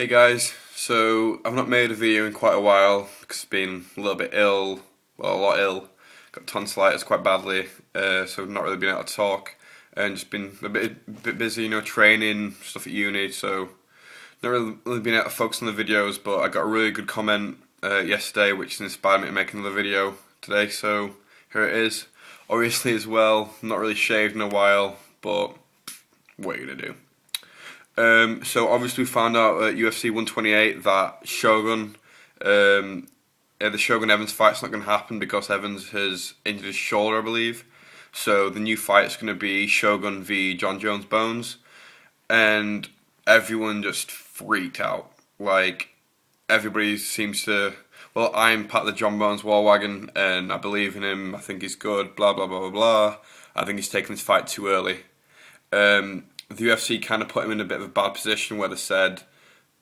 Hey guys, so I've not made a video in quite a while because I've been a little bit ill, well, a lot ill. Got tonsillitis quite badly, so I've not really been able to talk, and just been a bit busy, training stuff at uni. So not really been able to focus on the videos. But I got a really good comment yesterday, which inspired me to make another video today. So here it is. Obviously, as well, not really shaved in a while, but what are you gonna do? So obviously we found out at UFC 128 that the Shogun Evans fight's not going to happen because Evans has injured his shoulder, I believe. So the new fight is going to be Shogun v John Jones Bones, and everyone just freaked out. Like everybody seems to. Well, I'm part of the John Bones war wagon, and I believe in him. I think he's good. Blah blah blah blah blah. I think he's taken this fight too early. The UFC kind of put him in a bit of a bad position where they said,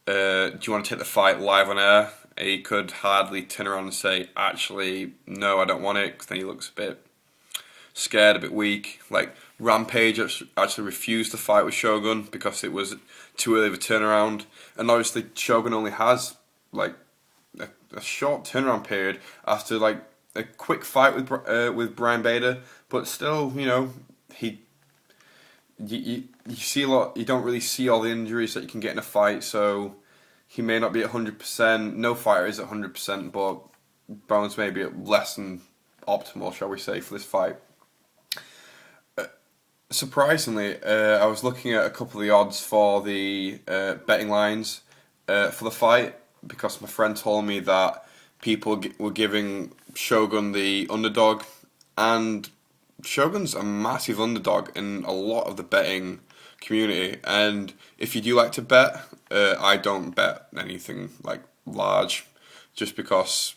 do you want to take the fight live on air? He could hardly turn around and say, actually, no, I don't want it, because then he looks a bit scared, a bit weak. Like, Rampage actually refused to fight with Shogun because it was too early of a turnaround. And obviously, Shogun only has, like, a short turnaround period after, like, a quick fight with Brian Bader. But still, he... You see a lot. You don't really see all the injuries that you can get in a fight, so he may not be at 100%. No fighter is at 100%, but Bones may be at less than optimal, shall we say, for this fight. Surprisingly, I was looking at a couple of the odds for the betting lines for the fight because my friend told me that people were giving Shogun the underdog, and Shogun's a massive underdog in a lot of the betting community, and if you do like to bet, I don't bet anything like large, just because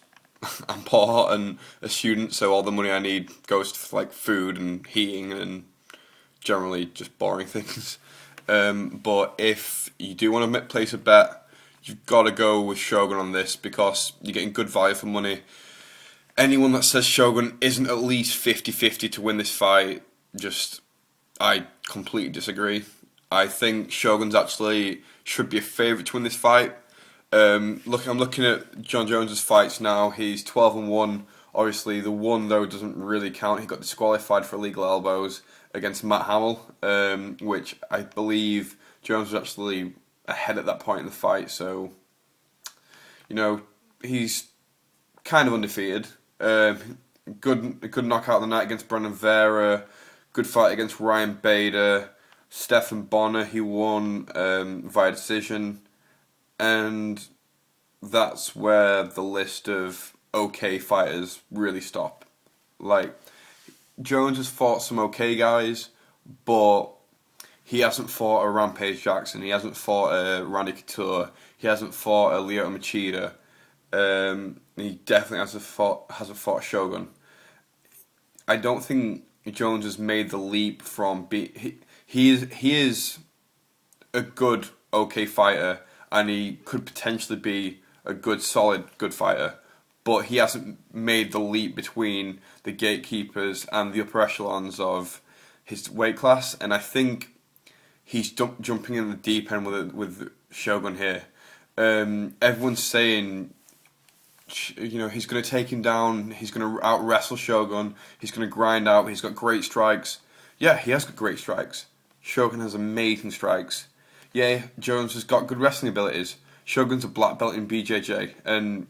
I'm poor and a student, so all the money I need goes to like food and heating and generally just boring things. But if you do want to place a bet, you've got to go with Shogun on this because you're getting good value for money. Anyone that says Shogun isn't at least 50-50 to win this fight, I completely disagree. I think Shogun's actually should be a favourite to win this fight. I'm looking at John Jones's fights now. He's 12-1. Obviously, the one though doesn't really count. He got disqualified for illegal elbows against Matt Hamill, which I believe Jones was actually ahead at that point in the fight. So, he's kind of undefeated. Good knockout of the night against Brandon Vera. Good fight against Ryan Bader. Stephan Bonner, he won via decision. And that's where the list of okay fighters really stop. Like, Jones has fought some okay guys, but he hasn't fought a Rampage Jackson. He hasn't fought a Randy Couture. He hasn't fought a Lyoto Machida. He definitely hasn't fought a Shogun. I don't think Jones has made the leap from he is a good okay fighter, and he could potentially be a good solid good fighter, but he hasn't made the leap between the gatekeepers and the upper echelons of his weight class, and I think he's jumping in the deep end with Shogun here. Everyone's saying, he's going to take him down, he's going to out-wrestle Shogun, he's going to grind out, he's got great strikes. Yeah, he has got great strikes. Shogun has amazing strikes. Yeah, Jones has got good wrestling abilities. Shogun's a black belt in BJJ, and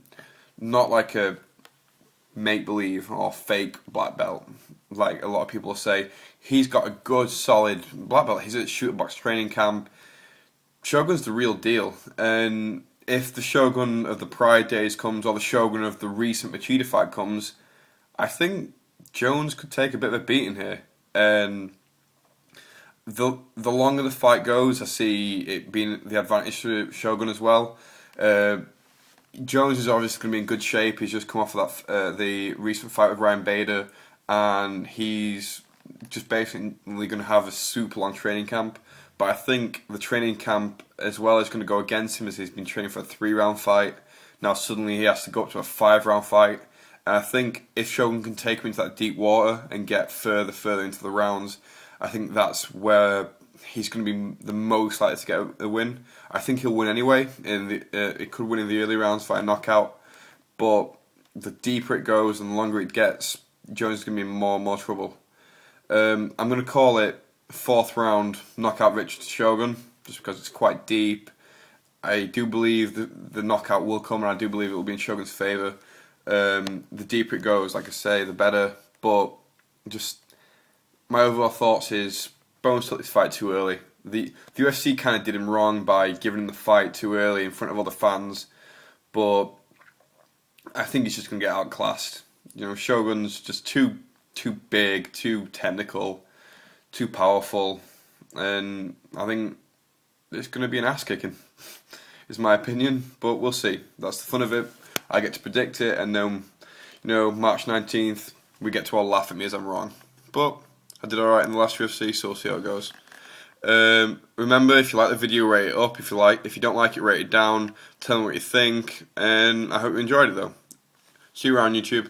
not like a make-believe or fake black belt, like a lot of people say. He's got a good, solid black belt. He's at Shooter Box training camp. Shogun's the real deal, and if the Shogun of the Pride days comes, or the Shogun of the recent Machida fight comes, I think Jones could take a bit of a beating here. And the longer the fight goes, I see it being the advantage to Shogun as well. Jones is obviously going to be in good shape. He's just come off of that the recent fight with Ryan Bader, and he's just basically going to have a super long training camp. But I think the training camp as well is going to go against him, as he's been training for a 3-round fight. Now suddenly he has to go up to a 5-round fight. And I think if Shogun can take him into that deep water and get further into the rounds, I think that's where he's going to be the most likely to get a win. I think he'll win anyway. It could win in the early rounds via knockout, but the deeper it goes and the longer it gets, Jones is going to be in more and more trouble. I'm going to call it 4th round knockout Richard Shogun, just because it's quite deep. I do believe the knockout will come, and I do believe it will be in Shogun's favour. The deeper it goes, like I say, the better. But just my overall thoughts is Bones took this fight too early. The UFC kind of did him wrong by giving him the fight too early in front of all the fans, but I think he's just going to get outclassed. Shogun's just too big, too technical, too powerful, and I think it's going to be an ass kicking, is my opinion. But we'll see. That's the fun of it. I get to predict it, and then March 19th we get to all laugh at me as I'm wrong. But I did alright in the last UFC, so we'll see how it goes. Remember, if you like the video, rate it up. If you don't like it, rate it down. Tell me what you think, and I hope you enjoyed it though. See you around YouTube.